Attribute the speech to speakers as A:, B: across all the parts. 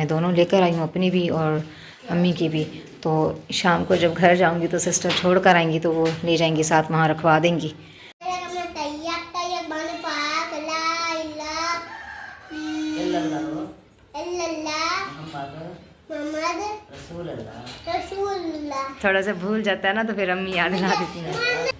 A: मैं दोनों लेकर आई हूँ, अपनी भी और अम्मी की भी। तो शाम को जब घर जाऊँगी तो सिस्टर छोड़ कर आएंगी तो वो ले जाएंगी साथ, वहाँ रखवा देंगी। थोड़ा सा भूल जाता है ना तो फिर अम्मी याद दिला देती हैं।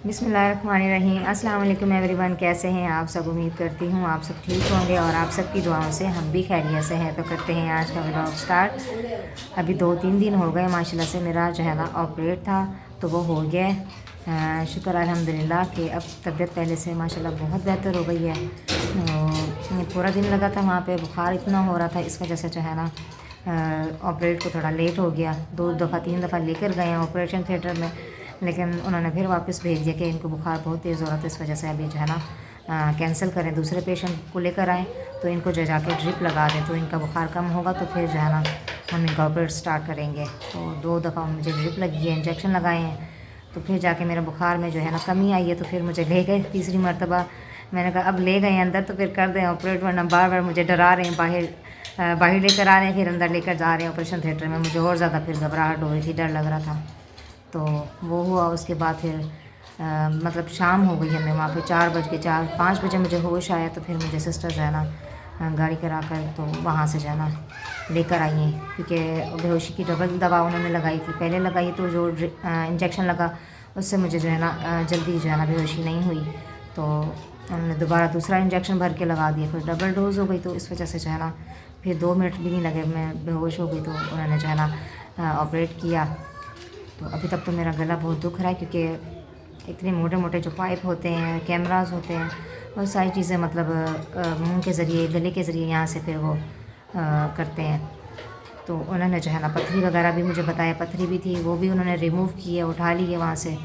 A: बिस्मिल्लाहिर्रहमानिर्रहीम। अस्सलाम वालेकुम एवरीवन, कैसे हैं आप सब? उम्मीद करती हूँ आप सब ठीक होंगे और आप सबकी दुआओं से हम भी खैरियत से हैं। तो करते हैं आज का व्लॉग स्टार्ट। अभी 2-3 दिन हो गए माशाल्लाह से मेरा जो है ना ऑपरेट था तो वो हो गया। शुक्र अल्हम्दुलिल्लाह कि अब तबीयत पहले से माशाल्लाह बहुत बेहतर हो गई है। पूरा दिन लगा था वहाँ पे, बुखार इतना हो रहा था, इस वजह से जो है ना ऑपरेट को थोड़ा लेट हो गया। 2 दफ़ा 3 दफ़ा लेकर गए हैं ऑपरेशन थिएटर में, लेकिन उन्होंने फिर वापस भेज दिया कि इनको बुखार बहुत तेज़ हो रहा था, इस वजह से अभी जो है ना कैंसिल करें, दूसरे पेशेंट को लेकर आएँ तो इनको जो जाके ड्रिप लगा दें तो इनका बुखार कम होगा तो फिर जो है ना हम इनका ऑपरेट स्टार्ट करेंगे। तो 2 दफ़ा मुझे ड्रिप लगी है, इंजेक्शन लगाए हैं, तो फिर जाके मेरे बुखार में जो है ना कमी आई है। तो फिर मुझे ले गए तीसरी मरतबा। मैंने कहा अब ले गए अंदर तो फिर कर दें ऑपरेट, वरना बार बार मुझे डरा रहे हैं, बाहर लेकर आ रहे हैं फिर अंदर लेकर जा रहे हैं ऑपरेशन थिएटर में। मुझे और ज़्यादा फिर घबराहट हो रही थी, डर लग रहा था। तो वो हुआ। उसके बाद फिर मतलब शाम हो गई हमें वहाँ पे 4 बजे मुझे होश आया। तो फिर मुझे सिस्टर जो है ना गाड़ी करा कर तो वहाँ से जो है ना लेकर आई हैं, क्योंकि बेहोशी की डबल दवा उन्होंने लगाई थी। पहले लगाई तो जो इंजेक्शन लगा उससे मुझे जो है ना जल्दी जो है ना बेहोशी नहीं हुई, तो उन्होंने दोबारा दूसरा इंजेक्शन भर के लगा दिया, फिर डबल डोज हो गई। तो इस वजह से जो है ना फिर 2 मिनट भी नहीं लगे, मैं बेहोश हो गई। तो उन्होंने जो है ना ऑपरेट किया। तो अभी तक तो मेरा गला बहुत दुख रहा है, क्योंकि इतने मोटे मोटे जो पाइप होते हैं, कैमरास होते हैं, बहुत सारी चीज़ें मतलब मुंह के ज़रिए, गले के ज़रिए यहाँ से फिर वो करते हैं। तो उन्होंने जो है ना पथरी वगैरह भी मुझे बताया, पथरी भी थी, वो भी उन्होंने रिमूव की है, उठा ली है वहाँ से।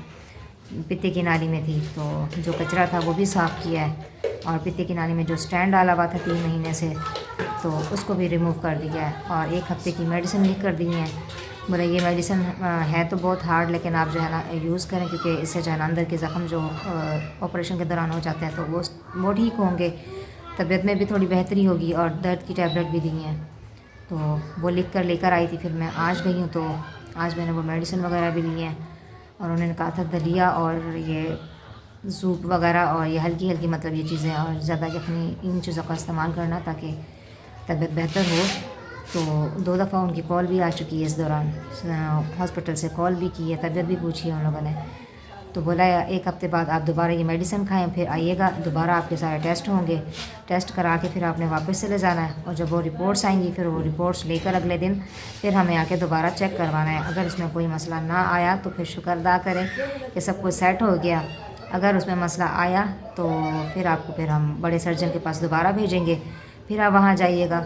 A: पित्ते की नाली में थी तो जो कचरा था वो भी साफ़ किया है, और पित्ते की नाली में जो स्टैंड डाला हुआ था 3 महीने से तो उसको भी रिमूव कर दिया है, और 1 हफ़्ते की मेडिसिन लिख कर दी है। बोले ये मेडिसिन है तो बहुत हार्ड, लेकिन आप जो है ना यूज़ करें, क्योंकि इससे जो है ना अंदर के ज़ख्म जो ऑपरेशन के दौरान हो जाते हैं तो वो ठीक होंगे, तबीयत में भी थोड़ी बेहतरी होगी, और दर्द की टैबलेट भी दी हैं। तो वो लिख कर लेकर आई थी। फिर मैं आज गई हूँ तो आज मैंने वो मेडिसिन वगैरह भी ली हैं, और उन्होंने कहा था दलिया और ये सूप वगैरह और ये हल्की हल्की मतलब ये चीज़ें, और ज़्यादा यखनी, इन चीज़ों का इस्तेमाल करना ताकि तबीयत बेहतर हो। तो 2 दफ़ा उनकी कॉल भी आ चुकी है इस दौरान, हॉस्पिटल से कॉल भी की है, तबीयत भी पूछी है उन लोगों ने। तो बोला 1 हफ़्ते बाद आप दोबारा ये मेडिसिन खाएं, फिर आइएगा, दोबारा आपके सारे टेस्ट होंगे, टेस्ट करा के फिर आपने वापस चले जाना है, और जब वो रिपोर्ट्स आएंगी फिर वो रिपोर्ट्स लेकर अगले दिन फिर हमें आके दोबारा चेक करवाना है। अगर उसमें कोई मसला ना आया तो फिर शुक्र अदा करें कि सब कुछ सेट हो गया। अगर उसमें मसला आया तो फिर आपको फिर हम बड़े सर्जन के पास दोबारा भेजेंगे, फिर आप वहाँ जाइएगा,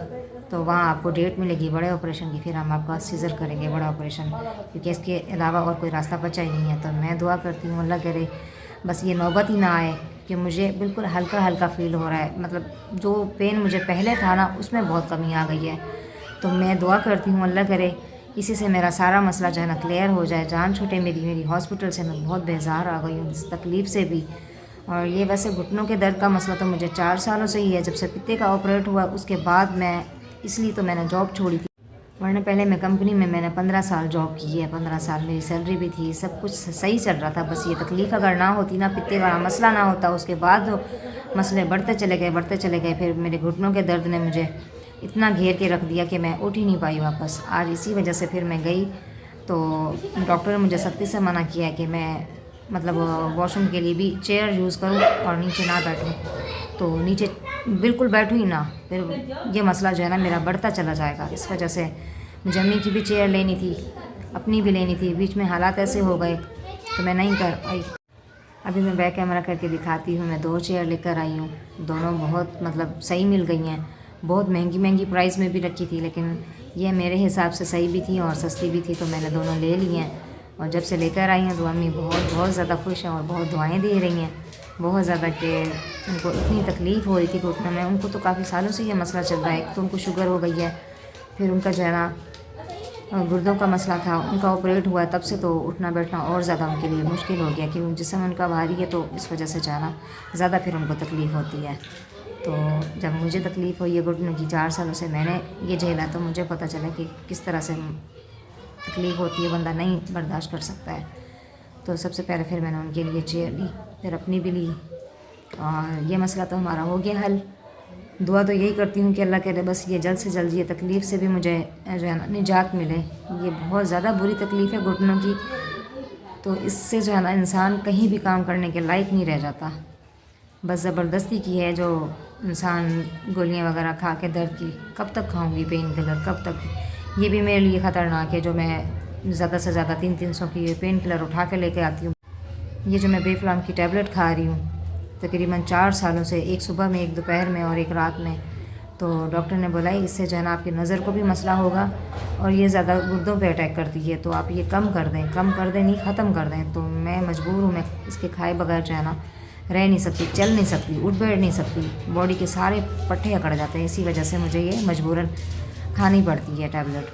A: तो वहाँ आपको डेट मिलेगी बड़े ऑपरेशन की, फिर हम आपका सीज़र करेंगे बड़ा ऑपरेशन, क्योंकि इसके अलावा और कोई रास्ता बचा ही नहीं है। तो मैं दुआ करती हूँ अल्लाह करे बस ये नौबत ही ना आए, कि मुझे बिल्कुल हल्का हल्का फ़ील हो रहा है, मतलब जो पेन मुझे पहले था ना उसमें बहुत कमी आ गई है। तो मैं दुआ करती हूँ अल्लाह करे इसी से मेरा सारा मसला जो है ना क्लियर हो जाए, जान छूटे मेरी हॉस्पिटल से। मैं बहुत बेजार आ गई हूँ इस तकलीफ़ से भी। और ये वैसे घुटनों के दर्द का मसला तो मुझे 4 सालों से ही है, जब से पित्ते का ऑपरेट हुआ उसके बाद मैं, इसलिए तो मैंने जॉब छोड़ी थी, वरना पहले मैं कंपनी में मैंने 15 साल जॉब की है। 15 साल मेरी सैलरी भी थी, सब कुछ सही चल रहा था। बस ये तकलीफ़ अगर ना होती ना, पित्ते का मसला ना होता, उसके बाद मसले बढ़ते चले गए। फिर मेरे घुटनों के दर्द ने मुझे इतना घेर के रख दिया कि मैं उठ ही नहीं पाई वापस। आज इसी वजह से फिर मैं गई तो डॉक्टर ने मुझे सख्ती से मना किया कि मैं मतलब वॉशरूम के लिए भी चेयर यूज़ करूँ और नीचे ना बैठूँ। तो नीचे बिल्कुल बैठूँ ही ना, फिर ये मसला जो है ना मेरा बढ़ता चला जाएगा। इस वजह से मुझे अम्मी की भी चेयर लेनी थी, अपनी भी लेनी थी, बीच में हालात ऐसे हो गए तो मैं नहीं कर पाई। अभी मैं बैक कैमरा करके दिखाती हूँ, मैं 2 चेयर लेकर आई हूँ, दोनों बहुत मतलब सही मिल गई हैं। बहुत महंगी प्राइस में भी रखी थी, लेकिन ये मेरे हिसाब से सही भी थी और सस्ती भी थी, तो मैंने दोनों ले ली हैं। और जब से लेकर आई हैं तो अम्मी बहुत ज़्यादा खुश हैं और बहुत दुआएं दे रही हैं, बहुत ज़्यादा, कि उनको इतनी तकलीफ़ हो रही थी घुटनों में। उनको तो काफ़ी सालों से ये मसला चल रहा है, तो उनको शुगर हो गई है, फिर उनका जो है ना गुर्दों का मसला था, उनका ऑपरेट हुआ तब से तो उठना बैठना और ज़्यादा उनके लिए मुश्किल हो गया, कि जिस्म उनका भारी है तो इस वजह से जाना ज़्यादा फिर उनको तकलीफ़ होती है। तो जब मुझे तकलीफ़ हुई है घुटनों की, 4 सालों से मैंने ये झेला, तो मुझे पता चला कि किस तरह से तकलीफ़ होती है, बंदा नहीं बर्दाश्त कर सकता है। तो सबसे पहले फिर मैंने उनके लिए चेयर ली, फिर अपनी भी ली, और ये मसला तो हमारा हो गया हल। दुआ तो यही करती हूँ कि अल्लाह करे बस ये जल्द से जल्द ये तकलीफ़ से भी मुझे जो है ना निजात मिले। ये बहुत ज़्यादा बुरी तकलीफ़ है घुटनों की, तो इससे जो है ना इंसान कहीं भी काम करने के लायक नहीं रह जाता। बस ज़बरदस्ती की है जो इंसान गोलियां वगैरह खा के दर्द की, कब तक खाऊंगी पेन किलर, कब तक। ये भी मेरे लिए ख़तरनाक है जो मैं ज़्यादा से ज़्यादा 300 की पेन किलर उठा के लेके आती हूँ। ये जो मैं बेफ्लाम की टैबलेट खा रही हूँ तकरीबन 4 सालों से, एक सुबह में, एक दोपहर में और एक रात में, तो डॉक्टर ने बोला इससे जो है ना आपकी नज़र को भी मसला होगा और ये ज़्यादा गुर्दों पे अटैक करती है, तो आप ये कम कर दें नहीं ख़त्म कर दें। तो मैं मजबूर हूँ, मैं इसके खाए बगैर जो है ना रह नहीं सकती, चल नहीं सकती, उठ बैठ नहीं सकती, बॉडी के सारे पट्टे अकड़ जाते हैं। इसी वजह से मुझे ये मजबूरन खानी पड़ती है टैबलेट।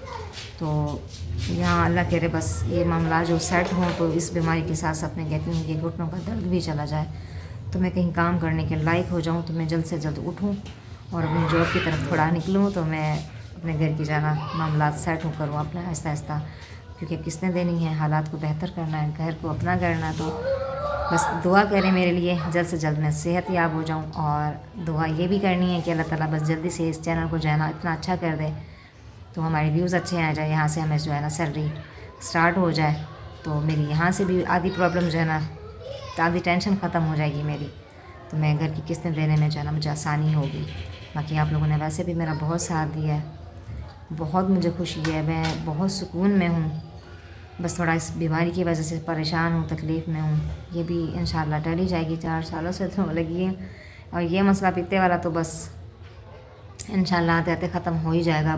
A: तो यहाँ अल्लाह करे बस ये मामला जो सेट हों, तो इस बीमारी के साथ साथ मैं कहती हूँ कि घुटनों का दर्द भी चला जाए, तो मैं कहीं काम करने के लायक हो जाऊँ, तो मैं जल्द से जल्द उठूँ और अपनी जॉब की तरफ थोड़ा निकलूँ, तो मैं अपने घर की जाना मामला सेट हो करूँ अपना आहिस्ता आहिस्ता, क्योंकि किस्तें देनी है, हालात को बेहतर करना है, घर को अपना करना। तो बस दुआ करें मेरे लिए जल्द से जल्द मैं सेहत याब हो जाऊँ, और दुआ ये भी करनी है कि अल्लाह ताला बस जल्दी से इस चैनल को जो है ना इतना अच्छा कर दे, तो हमारे व्यूज़ अच्छे आ जाए, यहाँ से हमें जो है ना सैलरी स्टार्ट हो जाए, तो मेरी यहाँ से भी आधी प्रॉब्लम जो है ना, आधी टेंशन ख़त्म हो जाएगी मेरी, तो मैं घर की किस्तें देने में जो है ना मुझे आसानी होगी। बाकी आप लोगों ने वैसे भी मेरा बहुत साथ दिया है, बहुत मुझे खुशी है, मैं बहुत सुकून में हूँ। बस थोड़ा इस बीमारी की वजह से परेशान हूँ, तकलीफ़ में हूँ, ये भी इंशाल्लाह टल ही जाएगी। 4 सालों से तो लगी है, और ये मसला पीते वाला तो बस इंशाल्लाह आते आते ख़त्म हो ही जाएगा।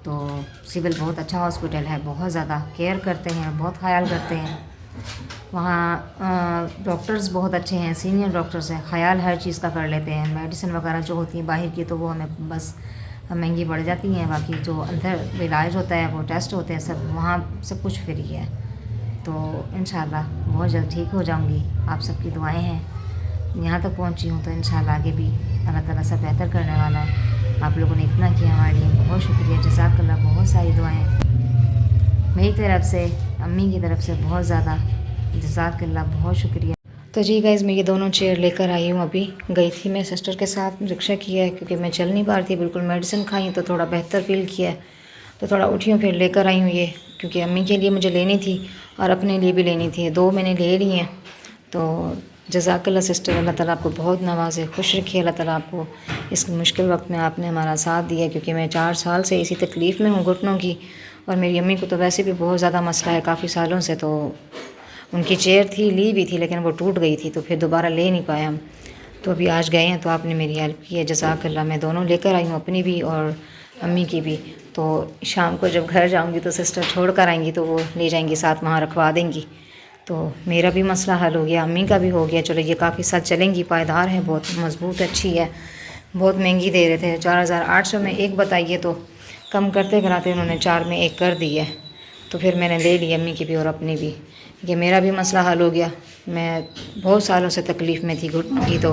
A: तो सिविल बहुत अच्छा हॉस्पिटल है, बहुत ज़्यादा केयर करते हैं, बहुत ख्याल करते हैं। वहाँ डॉक्टर्स बहुत अच्छे हैं, सीनियर डॉक्टर्स हैं, ख्याल हर चीज़ का कर लेते हैं। मेडिसिन वगैरह जो होती है बाहर की, तो वो हमें बस महंगी पड़ जाती हैं, बाकी जो अंदर इलाज होता है, वो टेस्ट होते हैं, सब वहाँ सब कुछ फ्री है। तो इंशाल्लाह बहुत जल्द ठीक हो जाऊँगी, आप सबकी दुआएं हैं, यहाँ तक पहुँची हूँ, तो इंशाल्लाह आगे भी अल्लाह ताला सब बेहतर करने वाला है। आप लोगों ने इतना किया हमारे लिए, बहुत शुक्रिया, जज़ाकल्लाह। बहुत सारी दुआएँ मेरी तरफ से, अम्मी की तरफ से बहुत ज़्यादा, जज़ाकल्लाह, बहुत शुक्रिया। तो जी गाइज़, मैं ये दोनों चेयर लेकर आई हूँ। अभी गई थी मैं सिस्टर के साथ, रिक्शा किया है क्योंकि मैं चल नहीं पा रही थी बिल्कुल, मेडिसिन खाई तो थोड़ा बेहतर फील किया है, तो थोड़ा उठी हूँ, फिर लेकर आई हूँ ये, क्योंकि अम्मी के लिए मुझे लेनी थी और अपने लिए भी लेनी थी, 2 मैंने ले ली हैं। तो जज़ाकल्लाह सिस्टर, अल्लाह ताला आपको बहुत नवाज़े, खुश रखिए अल्लाह ताला आपको। इस मुश्किल वक्त में आपने हमारा साथ दिया, क्योंकि मैं 4 साल से इसी तकलीफ़ में हूँ घुटनों की, और मेरी अम्मी को तो वैसे भी बहुत ज़्यादा मसला है काफ़ी सालों से। तो उनकी चेयर थी, ली भी थी, लेकिन वो टूट गई थी, तो फिर दोबारा ले नहीं पाए हम। तो अभी आज गए हैं, तो आपने मेरी हेल्प की है, जज़ाकल्लाह। मैं दोनों लेकर आई हूँ, अपनी भी और अम्मी की भी। तो शाम को जब घर जाऊँगी तो सिस्टर छोड़ कर आएँगी, तो वो ले जाएंगी साथ, वहाँ रखवा देंगी। तो मेरा भी मसला हल हो गया, अम्मी का भी हो गया। चलो ये काफ़ी साल चलेंगी, पायदार है, बहुत मज़बूत अच्छी है। बहुत महंगी दे रहे थे, 4800 में एक बताइए, तो कम करते कराते उन्होंने 4 में एक कर दी है। तो फिर मैंने ले ली अम्मी की भी और अपनी भी, ये मेरा भी मसला हल हो गया। मैं बहुत सालों से तकलीफ़ में थी घुटनों की, तो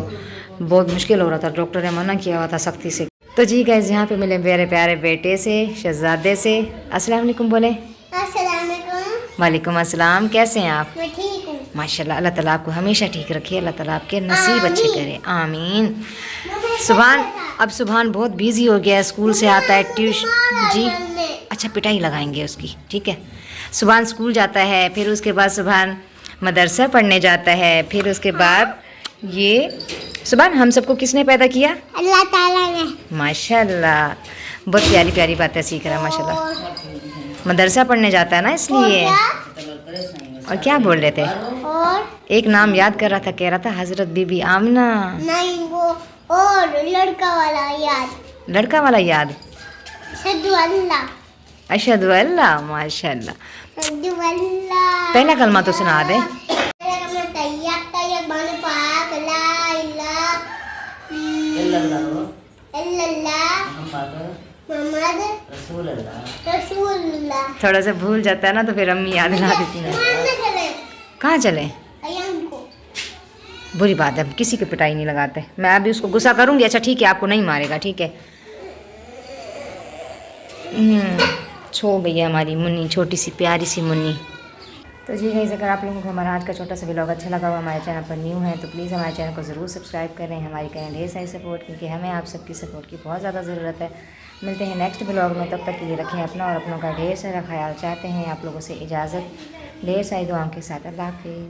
A: बहुत मुश्किल हो रहा था, डॉक्टर ने मना किया हुआ था सख्ती से। तो जी गाइस, यहाँ पे मिले मेरे प्यारे बेटे से, शहजादे से। अस्सलाम वालेकुम बोले।
B: अस्सलाम वालेकुम।
A: वालेकुम अस्सलाम, कैसे हैं आप?
B: मैं ठीक हूँ।
A: माशाल्लाह, अल्लाह ताला आपको हमेशा ठीक रखे, अल्लाह ताला आपके नसीब अच्छे करे, आमीन। अब सुभान बहुत बिजी हो गया है, स्कूल से आता है, ट्यूशन जी, अच्छा पिटाई लगाएंगे उसकी, ठीक है। सुभान स्कूल जाता है, फिर उसके बाद सुभान मदरसा पढ़ने जाता है, फिर उसके बाद ये सुभान हम सबको किसने पैदा किया?
B: अल्लाह ताला ने।
A: माशाल्लाह, बहुत प्यारी प्यारी बातें सीख रहा है माशाल्लाह। मदरसा पढ़ने जाता है ना, इसलिए। और क्या बोल रहे थे?
B: और
A: एक नाम याद कर रहा था, कह रहा था हज़रत बीबी आमना।
B: नहीं, वो और लड़का वाला याद।
A: लड़का वाला याद?
B: सद्दू अल्लाह।
A: अशहदु अल्लाह, माशाल्लाह।
B: सद्दू अल्लाह।
A: पहला कलमा तो सुना दे।
B: पहला कलमा तैयब तैयब बन पाक ला इलाहा इल्लल्लाह मोहम्मद रसूलुल्लाह।
A: थोड़ा सा भूल जाता है ना, तो फिर अम्मी याद दिला देती हैं।
B: कहाँ चले?
A: कहाँ चले?
B: अय्याम को।
A: बुरी बात है, किसी की पिटाई नहीं लगाते। मैं अभी उसको गुस्सा करूँगी, अच्छा ठीक है आपको नहीं मारेगा, ठीक है। सो गई है हमारी मुन्नी, छोटी सी प्यारी सी मुन्नी। तो जी गाइस, अगर आप लोगों को हमारा आज का छोटा सा व्लॉग अच्छा लगा हुआ, हमारे चैनल पर न्यू है तो प्लीज़ हमारे चैनल को ज़रूर सब्सक्राइब करें, हमारी करें ढेर सारी सपोर्ट, क्योंकि हमें आप सबकी सपोर्ट की बहुत ज़्यादा ज़रूरत है। मिलते हैं नेक्स्ट व्लॉग में, तब तक के लिए रखें अपना और अपनों का ढेर सारा ख्याल। चाहते हैं आप लोगों से इजाज़त, ढेर सारी दुआओं के साथ। अल्लाह हाफिज़।